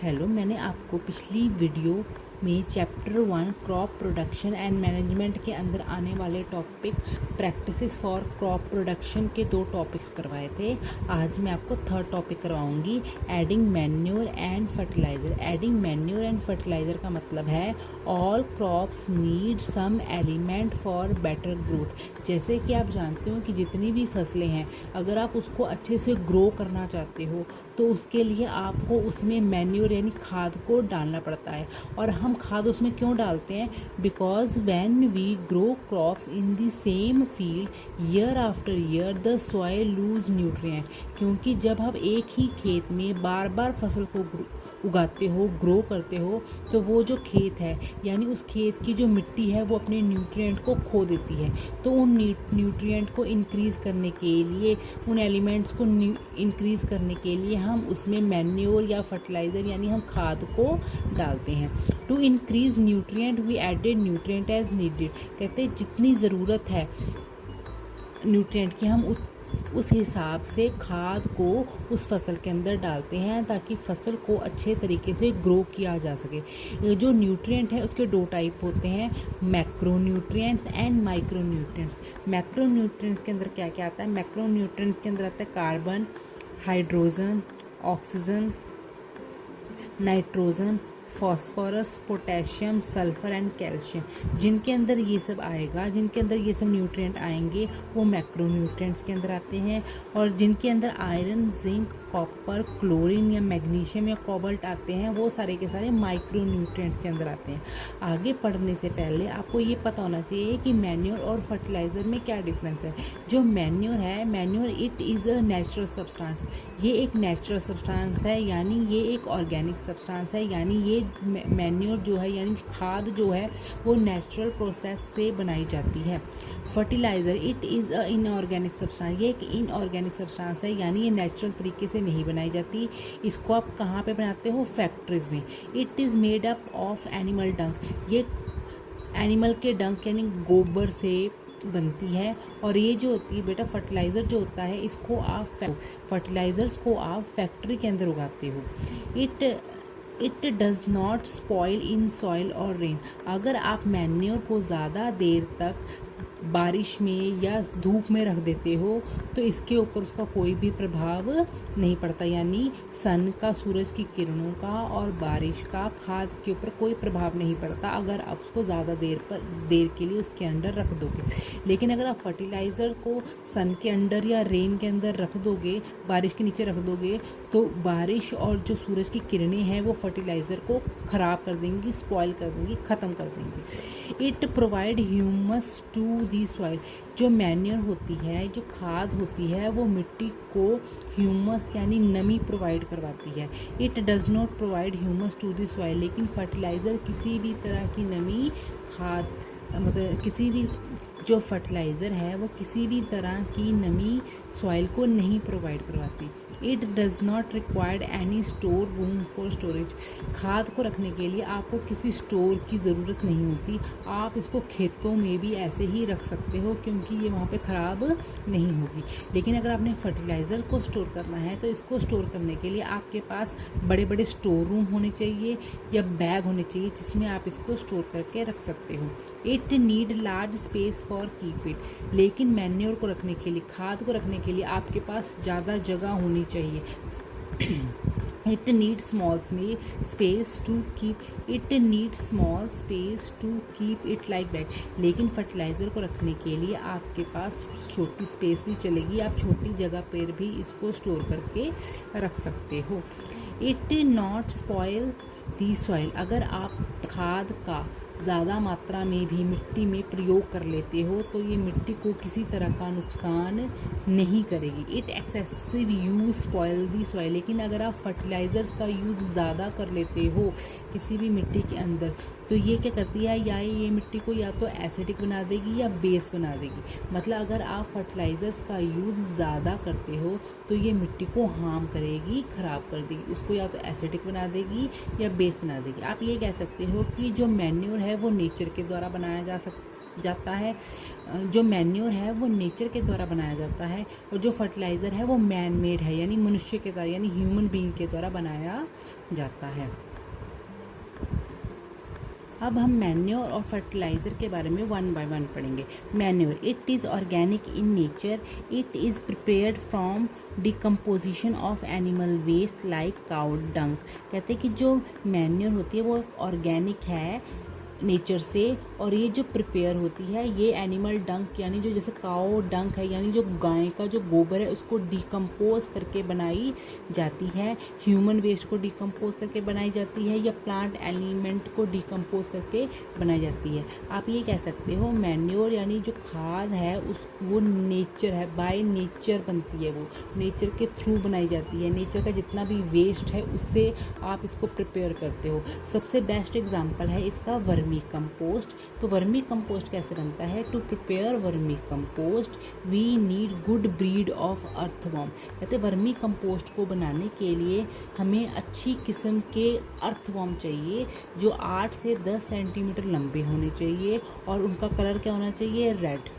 Hello, मैंने आपको पिछली वीडियो में chapter 1 crop production and management के अंदर आने वाले topic practices for crop production के 2 टॉपिक्स करवाए थे। आज मैं आपको थर्ड टॉपिक करवाऊंगी, adding manure and fertiliser. Adding manure and fertiliser का मतलब है all crops need some element for better growth. जैसे कि आप जानते हो कि जितनी भी फसलें हैं, अगर आप उसको अच्छे से ग्रो करना चाहते हो तो उसके लिए आपको उसमें मैन्योर यानी खाद को डालना पड़ता है। और हम खाद उसमें क्यों डालते हैं? Because when we grow crops in the same field year after year the soil lose nutrient. क्योंकि जब आप एक ही खेत में बार बार फसल को उगाते हो, ग्रो करते हो, तो वो जो खेत है यानी उस खेत की जो मिट्टी है वो अपने न्यूट्रिएंट को खो देती है। तो उन न्यूट्रिएंट को इंक्रीज़ करने के लिए, उन एलिमेंट्स को इंक्रीज़ करने के लिए हम उसमें मैन्योर या फर्टिलाइज़र यानी हम खाद को डालते हैं। To increase nutrient we added nutrient as needed. कहते हैं जितनी ज़रूरत है न्यूट्रिएंट की हम उस हिसाब से खाद को उस फसल के अंदर डालते हैं ताकि फसल को अच्छे तरीके से ग्रो किया जा सके। जो न्यूट्रिएंट है उसके 2 टाइप होते हैं, macro nutrients and micro nutrients. Macro nutrients के अंदर क्या क्या आता है? मैक्रो न्यूट्रिएंट्स के अंदर आता है carbon, hydrogen, oxygen, nitrogen, phosphorus, potassium, sulphur and calcium. जिनके अंदर ये सब आएगा, जिनके अंदर ये सब न्यूट्रिएंट आएंगे वो मैक्रो न्यूट्रिएंट्स के अंदर आते हैं। और जिनके अंदर आयरन, जिंक, कॉपर, क्लोरीन या मैग्नीशियम या कोबाल्ट आते हैं वो सारे के सारे माइक्रो न्यूट्रिएंट्स के अंदर आते हैं। आगे पढ़ने से पहले आपको ये पता होना चाहिए कि मैन्योर और फर्टिलाइज़र में क्या डिफरेंस है। जो मैन्योर है, manure it is a natural substance. ये एक नेचुरल सब्सटेंस है, यानी ये एक ऑर्गेनिक सब्सटेंस है। यानी ये मैन्योर जो है यानी खाद जो है वो नेचुरल प्रोसेस से बनाई जाती है। Fertiliser it is a inorganic substance. ये एक इनऑर्गेनिक सब्सटेंस है, यानी ये नेचुरल तरीके से नहीं बनाई जाती। इसको आप कहाँ पे बनाते हो? फैक्ट्रीज में। It is made up of animal डंक। ये एनिमल के डंक यानी गोबर से बनती है। और ये जो होती है बेटा फर्टिलाइज़र जो होता है, इसको आप फर्टिलाइज़र्स को आप फैक्ट्री के अंदर उगाते हो। It does not spoil in soil और रेन। अगर आप मैन्योर को ज़्यादा देर तक बारिश में या धूप में रख देते हो तो इसके ऊपर उसका कोई भी प्रभाव नहीं पड़ता। यानी सन का, सूरज की किरणों का और बारिश का खाद के ऊपर कोई प्रभाव नहीं पड़ता अगर आप उसको ज़्यादा देर के लिए उसके अंदर रख दोगे। लेकिन अगर आप फर्टिलाइज़र को सन के अंदर या रेन के अंदर रख दोगे, बारिश के नीचे रख दोगे, तो बारिश और जो सूरज की किरणें हैं वो फर्टिलाइज़र को ख़राब कर देंगी, स्पॉइल कर देंगी, ख़त्म कर देंगी। It provide humus to the soil. जो मैन्योर होती है, जो खाद होती है, वो मिट्टी को ह्यूमस यानी नमी प्रोवाइड करवाती है। It does not provide humus to the soil. लेकिन फर्टिलाइज़र किसी भी तरह की नमी, खाद मतलब किसी भी जो फर्टिलाइज़र है वो किसी भी तरह की नमी सॉइल को नहीं प्रोवाइड करवाती। It does not required any store room for storage. खाद को रखने के लिए आपको किसी स्टोर की ज़रूरत नहीं होती। आप इसको खेतों में भी ऐसे ही रख सकते हो क्योंकि ये वहाँ पे ख़राब नहीं होगी। लेकिन अगर आपने फर्टिलाइज़र को स्टोर करना है तो इसको स्टोर करने के लिए आपके पास बड़े बड़े स्टोर रूम होने चाहिए या बैग होने चाहिए जिसमें आप इसको स्टोर करके रख सकते हो। It need large space for keep it. लेकिन मैन्योर को रखने के लिए, खाद को रखने के लिए आपके पास ज़्यादा जगह होनी चाहिए। It needs small space to keep it like that। लेकिन फर्टिलाइज़र को रखने के लिए आपके पास छोटी स्पेस भी चलेगी, आप छोटी जगह पर भी इसको स्टोर करके रख सकते हो। It not spoil the soil। अगर आप खाद का ज़्यादा मात्रा में भी मिट्टी में प्रयोग कर लेते हो तो ये मिट्टी को किसी तरह का नुकसान नहीं करेगी। It excessive use spoil the soil. लेकिन अगर आप फर्टिलाइज़र का यूज़ ज़्यादा कर लेते हो किसी भी मिट्टी के अंदर तो ये क्या करती है, या ये मिट्टी को या तो एसिडिक बना देगी या बेस बना देगी। मतलब अगर आप फर्टिलाइज़र्स का यूज़ ज़्यादा करते हो तो ये मिट्टी को हार्म करेगी, ख़राब कर देगी, उसको या तो एसिडिक बना देगी या बेस बना देगी। आप ये कह सकते हो कि जो मैन्योर है वो नेचर के द्वारा बनाया जाता है। जो मैन्योर है वो नेचर के द्वारा बनाया जाता है, और जो फर्टिलाइज़र है वो मैन मेड है, यानी मनुष्य के द्वारा, यानी ह्यूमन बीइंग के द्वारा बनाया जाता है। अब हम मैन्योर और फर्टिलाइज़र के बारे में वन बाय वन पढ़ेंगे। Manure, it is organic in nature, it is prepared from decomposition of animal waste like cow dung. कहते हैं कि जो मैन्योर होती है वो ऑर्गेनिक है नेचर से, और ये जो प्रिपेयर होती है ये एनिमल डंक, यानी जो जैसे काओ डंक है, यानी जो गाय का जो गोबर है उसको डिकम्पोज करके बनाई जाती है, ह्यूमन वेस्ट को डिकम्पोज करके बनाई जाती है, या प्लांट एलिमेंट को डिकम्पोज करके बनाई जाती है। आप ये कह सकते हो मैन्योर यानी जो खाद है उस वो नेचर है, बाय नेचर बनती है, वो नेचर के थ्रू बनाई जाती है, नेचर का जितना भी वेस्ट है उससे आप इसको प्रिपेयर करते हो। सबसे बेस्ट एग्जाम्पल है इसका वर्मी कंपोस्ट। तो वर्मी कंपोस्ट कैसे बनता है? To prepare vermicompost we need good breed of earthworm. कहते वर्मी कंपोस्ट को बनाने के लिए हमें अच्छी किस्म के अर्थवॉर्म चाहिए, जो 8 से 10 सेंटीमीटर लंबे होने चाहिए, और उनका कलर क्या होना चाहिए? रेड।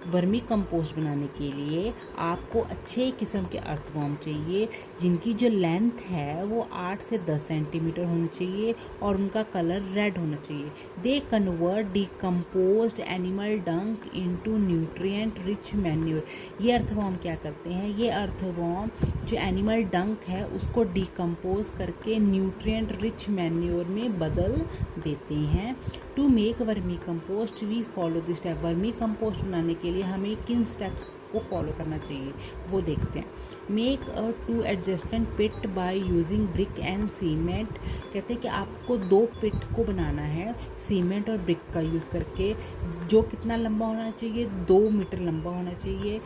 वर्मी कंपोस्ट बनाने के लिए आपको अच्छे किस्म के अर्थवॉर्म चाहिए, जिनकी जो लेंथ है वो 8 से 10 सेंटीमीटर होनी चाहिए, और उनका कलर रेड होना चाहिए। दे कन्वर्ट डिकम्पोज्ड एनिमल डंक इनटू न्यूट्रिएंट रिच मैन्योर। ये अर्थवॉर्म क्या करते हैं? ये अर्थवॉर्म जो एनिमल डंक है उसको डिकम्पोज करके न्यूट्रिएंट रिच मैन्योर में बदल देते हैं। To make vermicompost we follow this step. Vermicompost बनाने के लिए हमें किन स्टेप्स को फॉलो करना चाहिए वो देखते हैं। Make a 2 adjacent pit by using brick and cement. कहते हैं कि आपको 2 पिट को बनाना है सीमेंट और ब्रिक का यूज़ करके। जो कितना लंबा होना चाहिए? 2 मीटर लंबा होना चाहिए,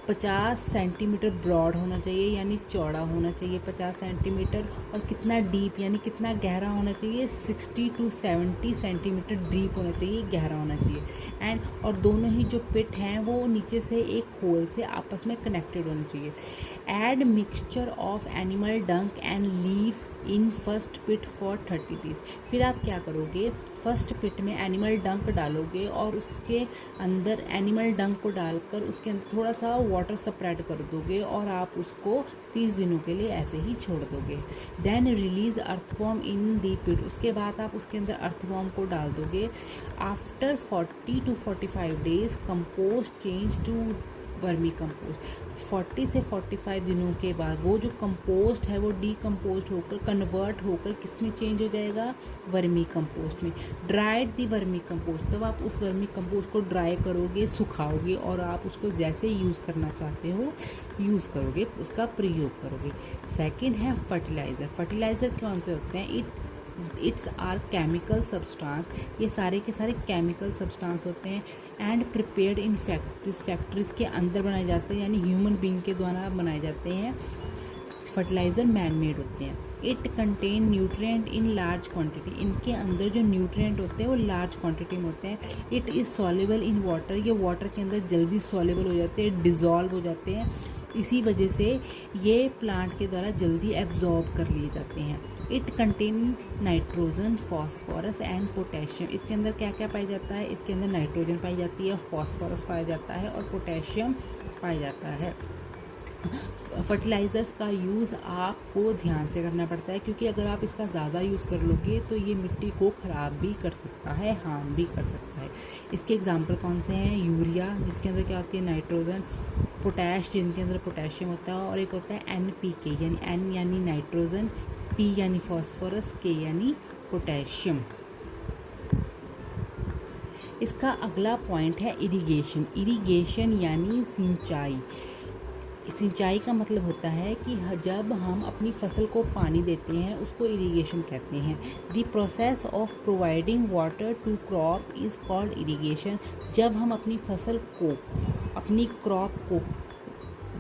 50 सेंटीमीटर ब्रॉड होना चाहिए, यानी चौड़ा होना चाहिए 50 सेंटीमीटर, और कितना डीप यानी कितना गहरा होना चाहिए? 60 to 70 सेंटीमीटर डीप होना चाहिए, गहरा होना चाहिए। एंड और दोनों ही जो पिट हैं वो नीचे से एक होल से आपस में कनेक्टेड होने चाहिए। Add mixture of animal dung and leaf in first pit for 30 days. फिर आप क्या करोगे? फर्स्ट पिट में एनिमल डंक डालोगे, और उसके अंदर एनिमल डंक को डालकर उसके अंदर थोड़ा सा वाटर स्प्रेड कर दोगे, और आप उसको 30 दिनों के लिए ऐसे ही छोड़ दोगे। Then release earthworm in the pit. उसके बाद आप उसके अंदर अर्थवॉर्म को डाल दोगे। After 40 to 45 days compost change to vermicompost. 40 से 45 दिनों के बाद वो जो कंपोस्ट है वो डीकम्पोस्ट होकर कन्वर्ट होकर किस में चेंज हो जाएगा? वर्मी कंपोस्ट में। ड्राइड दी वर्मी कंपोस्ट। तब आप उस वर्मी कंपोस्ट को ड्राई करोगे, सुखाओगे, और आप उसको जैसे यूज़ करना चाहते हो यूज़ करोगे, उसका प्रयोग करोगे। सेकंड है फर्टिलाइज़र। फर्टिलाइज़र कौन से होते हैं? It's are chemical substance. ये सारे के सारे केमिकल सब्सटेंस होते हैं, एंड प्रिपेयर्ड इन फैक्ट्रीज के अंदर बनाए जाते हैं, यानी ह्यूमन बीइंग के द्वारा बनाए जाते हैं। फर्टिलाइज़र मैन मेड होते हैं। It contain nutrient in large quantity. इनके अंदर जो न्यूट्रिएंट होते हैं वो लार्ज क्वांटिटी में होते हैं। It is soluble in water. ये वाटर के अंदर जल्दी सॉल्युबल हो जाते हैं, डिज़ोल्व हो जाते हैं, इसी वजह से ये प्लांट के द्वारा जल्दी एब्जॉर्ब कर लिए जाते हैं। It contain nitrogen, phosphorus and potassium. इसके अंदर क्या क्या पाया जाता है? इसके अंदर नाइट्रोजन पाई जाती है, फॉस्फोरस पाया जाता है, और पोटेशियम पाया जाता है। फर्टिलाइज़र्स का यूज़ आपको ध्यान से करना पड़ता है, क्योंकि अगर आप इसका ज़्यादा यूज़ कर लोगे तो ये मिट्टी को ख़राब भी कर सकता है, हार्म भी कर सकता है। इसके एग्जांपल कौन से हैं? यूरिया, जिसके अंदर क्या होती है? नाइट्रोजन। पोटैश, जिनके अंदर पोटेशियम होता है, और एक होता है NPK, यानी N यानी नाइट्रोजन, P यानी फॉस्फोरस, K यानी पोटेशियम। इसका अगला पॉइंट है इरिगेशन। इरिगेशन यानी सिंचाई। सिंचाई का मतलब होता है कि जब हम अपनी फसल को पानी देते हैं उसको इरिगेशन कहते हैं। The process of providing water to crop is called irrigation. जब हम अपनी फसल को, अपनी क्रॉप को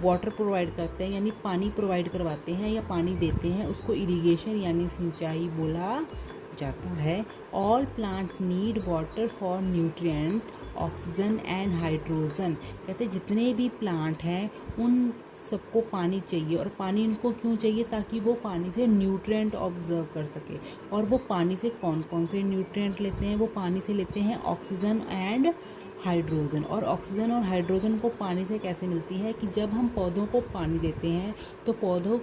वाटर प्रोवाइड करते हैं, यानी पानी प्रोवाइड करवाते हैं या पानी देते हैं, उसको इरिगेशन यानी सिंचाई बोला जाता है। All plant need water for nutrient, oxygen and hydrogen. कहते हैं जितने भी प्लांट हैं उन सबको पानी चाहिए, और पानी इनको क्यों चाहिए? ताकि वो पानी से न्यूट्रिएंट ऑब्जर्व कर सके। और वो पानी से कौन कौन से न्यूट्रिएंट लेते हैं? वो पानी से लेते हैं ऑक्सीजन एंड हाइड्रोजन। और ऑक्सीजन और हाइड्रोजन को पानी से कैसे मिलती है? कि जब हम पौधों को पानी देते हैं तो पौधों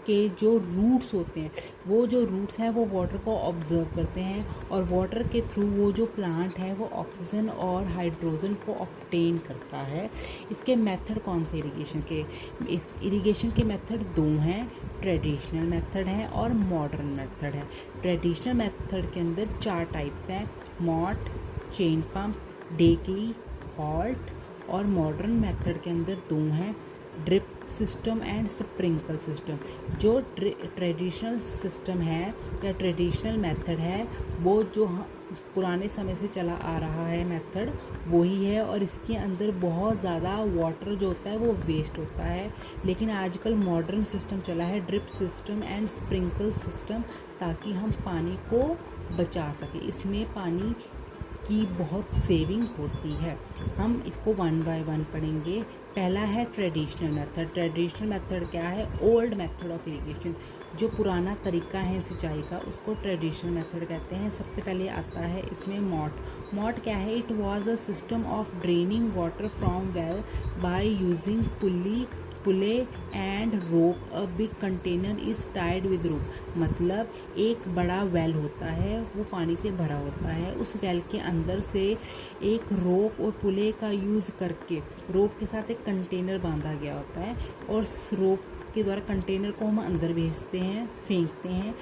के जो रूट्स होते हैं, वो जो रूट्स हैं वो वाटर को ऑब्जर्व करते हैं, और वाटर के थ्रू वो जो प्लांट है वो ऑक्सीजन और हाइड्रोजन को ऑब्टेन करता है। इसके मेथड कौन से इरिगेशन के? इस इरिगेशन के मेथड दो हैं, ट्रेडिशनल मेथड है और मॉडर्न मेथड है। ट्रेडिशनल मेथड के अंदर 4 टाइप्स हैं, मॉट, चेन पम्प, डेकली, हॉल्ट। और मॉडर्न मेथड के अंदर 2 हैं, drip system and sprinkle system. जो ट्रेडिशनल सिस्टम है या ट्रेडिशनल मेथड है वो जो पुराने समय से चला आ रहा है मेथड वही है, और इसके अंदर बहुत ज़्यादा वाटर जो होता है वो वेस्ट होता है। लेकिन आजकल मॉडर्न सिस्टम चला है, drip system and sprinkle system, ताकि हम पानी को बचा सकें। इसमें पानी की बहुत सेविंग होती है। हम इसको 1 बाय 1 पढ़ेंगे। पहला है ट्रेडिशनल मेथड। ट्रेडिशनल मेथड क्या है? Old method of irrigation. जो पुराना तरीका है सिंचाई का उसको ट्रेडिशनल मेथड कहते हैं। सबसे पहले आता है इसमें मॉट। मॉट क्या है? It was a system of draining water from well by using pulley and rope. A big container is tied with rope. मतलब एक बड़ा वेल होता है, वो पानी से भरा होता है, उस वेल के अंदर से एक रोप और पुले का यूज़ करके रोप के साथ एक कंटेनर बांधा गया होता है, और उस रोप के द्वारा कंटेनर को हम अंदर भेजते हैं, फेंकते हैं,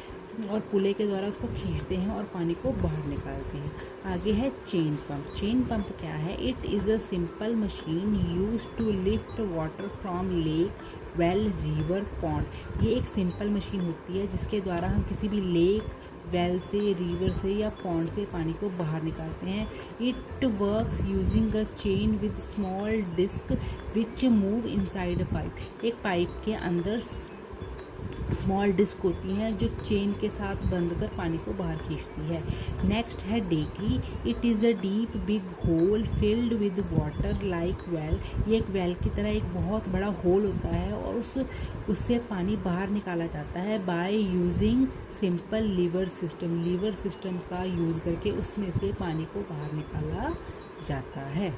और पुले के द्वारा उसको खींचते हैं और पानी को बाहर निकालते हैं। आगे है चेन पंप। चेन पंप क्या है? It is a simple machine use to lift water from lake, well, river, pond. ये एक सिंपल मशीन होती है जिसके द्वारा हम किसी भी लेक, वेल से, रिवर से या पॉन्ड से पानी को बाहर निकालते हैं। It works using a chain with small disc which move inside a pipe. एक पाइप के अंदर स्मॉल डिस्क होती हैं जो चेन के साथ बंध कर पानी को बाहर खींचती है। नेक्स्ट है dhekli. It is a deep big hole filled with water like well. ये एक वेल की तरह एक बहुत बड़ा होल होता है, और उससे पानी बाहर निकाला जाता है by using simple lever system. Lever system का यूज़ करके उसमें से पानी को बाहर निकाला जाता है।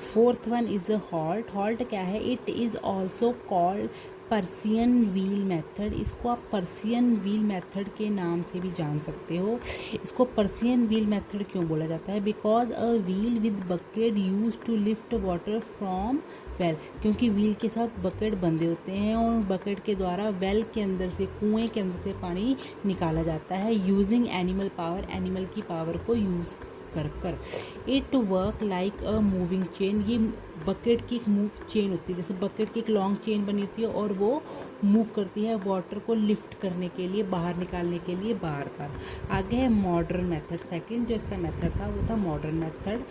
4th one is a halt. Halt क्या है? It is also called Persian wheel method. इसको आप पर्सियन व्हील मेथड के नाम से भी जान सकते हो। इसको पर्सियन व्हील मेथड क्यों बोला जाता है? Because a wheel with bucket use to lift water from well. क्योंकि व्हील के साथ बकेट बंधे होते हैं, और बकेट के द्वारा वेल के अंदर से, कुएं के अंदर से पानी निकाला जाता है यूजिंग एनिमल पावर। एनिमल की पावर को यूज़ कर। It work like a moving chain. ये बकेट की एक मूव चेन होती है, जैसे बकेट की एक लॉन्ग चेन बनी होती है और वो मूव करती है वाटर को लिफ्ट करने के लिए, बाहर निकालने के लिए बार बार। आगे है मॉडर्न मेथड। सेकंड जो इसका मेथड था वो था मॉडर्न मेथड।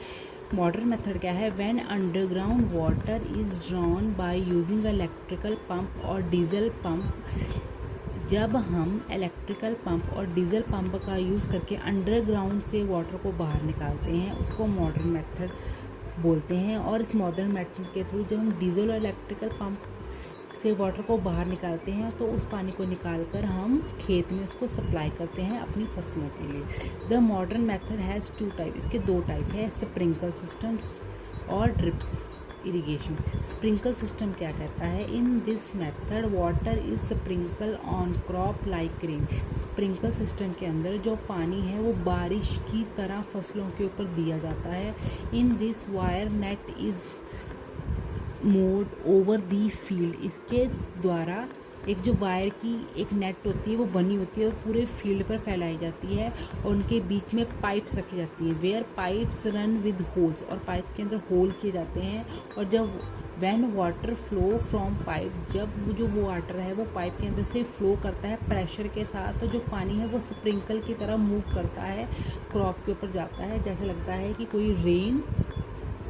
मॉडर्न मेथड क्या है? When underground water is drawn by using electrical pump और डीजल पंप। जब हम इलेक्ट्रिकल पंप और डीजल पंप का यूज़ करके अंडरग्राउंड से वाटर को बाहर निकालते हैं, उसको मॉडर्न मेथड बोलते हैं। और इस मॉडर्न मेथड के थ्रू जब हम डीजल और इलेक्ट्रिकल पंप से वाटर को बाहर निकालते हैं तो उस पानी को निकाल कर हम खेत में उसको सप्लाई करते हैं अपनी फसलों के लिए। The modern method has 2 type. इसके 2 टाइप है, स्प्रिंकल सिस्टम्स और ड्रिप्स इरिगेशन। स्प्रिंकल सिस्टम क्या कहता है? In this method water is sprinkle on crop like rain. Sprinkle system के अंदर जो पानी है वो बारिश की तरह फसलों के ऊपर दिया जाता है। In this wire net is mode over the field. इसके द्वारा एक जो वायर की एक नेट होती है वो बनी होती है और पूरे फील्ड पर फैलाई जाती है, और उनके बीच में पाइप्स रखी जाती हैं। Where pipes run with holes, और पाइप्स के अंदर होल किए जाते हैं। और जब when water flow from pipe, जब वो जो वो वाटर है वो पाइप के अंदर से फ्लो करता है प्रेशर के साथ, तो जो पानी है वो स्प्रिंकल की तरह मूव करता है, क्रॉप के ऊपर जाता है, जैसे लगता है कि कोई रेन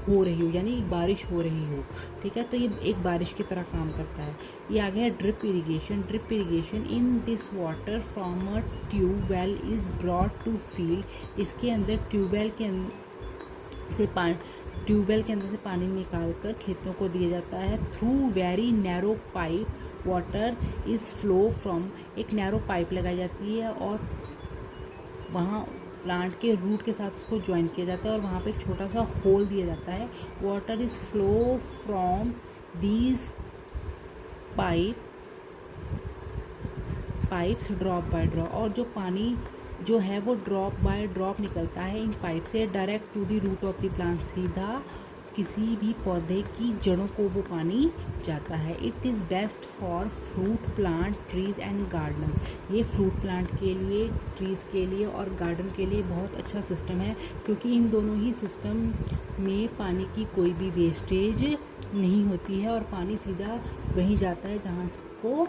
हो रही हो, यानी बारिश हो रही हो। ठीक है, तो ये एक बारिश की तरह काम करता है। ये आगे है drip irrigation. Drip irrigation, in this water from a tubewell is brought to field. इसके अंदर ट्यूबवेल के से ट्यूबवेल के अंदर से पानी निकाल कर खेतों को दिया जाता है। Through very narrow pipe water is flow from, एक नैरो पाइप लगाई जाती है और वहाँ प्लांट के रूट के साथ उसको ज्वाइन किया जाता है और वहाँ पे एक छोटा सा होल दिया जाता है। Water is flow from these pipes drop by drop, और जो पानी जो है वो ड्रॉप बाय ड्रॉप निकलता है इन पाइप से direct to the root of the plant, सीधा किसी भी पौधे की जड़ों को वो पानी जाता है। It is best for fruit plant, trees and garden, ये फ्रूट प्लांट के लिए, ट्रीज़ के लिए और गार्डन के लिए बहुत अच्छा सिस्टम है, क्योंकि इन दोनों ही सिस्टम में पानी की कोई भी वेस्टेज नहीं होती है और पानी सीधा वहीं जाता है जहाँ उसको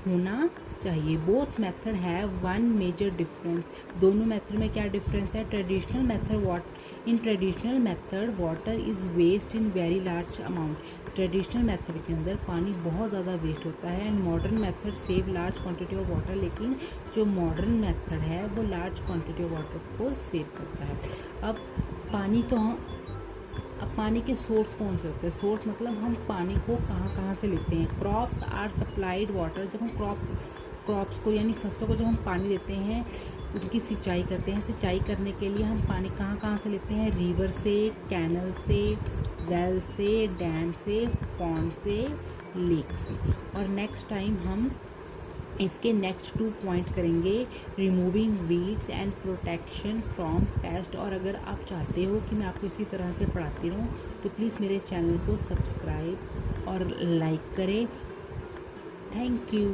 होना चाहिए। बोथ मेथड है वन मेजर डिफरेंस, दोनों मेथड में क्या डिफरेंस है? Traditional method, in traditional method water is waste in very large amount, traditional method के अंदर पानी बहुत ज़्यादा वेस्ट होता है। And modern method save large quantity of water, लेकिन जो मॉडर्न मेथड है वो लार्ज क्वांटिटी ऑफ वाटर को सेव करता है। अब पानी के सोर्स कौन से होते हैं? सोर्स मतलब हम पानी को कहाँ से लेते हैं। क्रॉप्स आर सप्लाइड वाटर, जब हम क्रॉप्स को यानी फसलों को जब हम पानी देते हैं, उनकी सिंचाई करते हैं, सिंचाई करने के लिए हम पानी कहाँ से लेते हैं? रिवर से, कैनल से, वेल से, डैम से, पॉन्ड से, लेक से। और नेक्स्ट टाइम हम इसके नेक्स्ट 2 पॉइंट करेंगे, removing weeds and protection from paste. और अगर आप चाहते हो कि मैं आपको इसी तरह से पढ़ाती रहूँ तो प्लीज़ मेरे चैनल को सब्सक्राइब और लाइक करें। Thank you.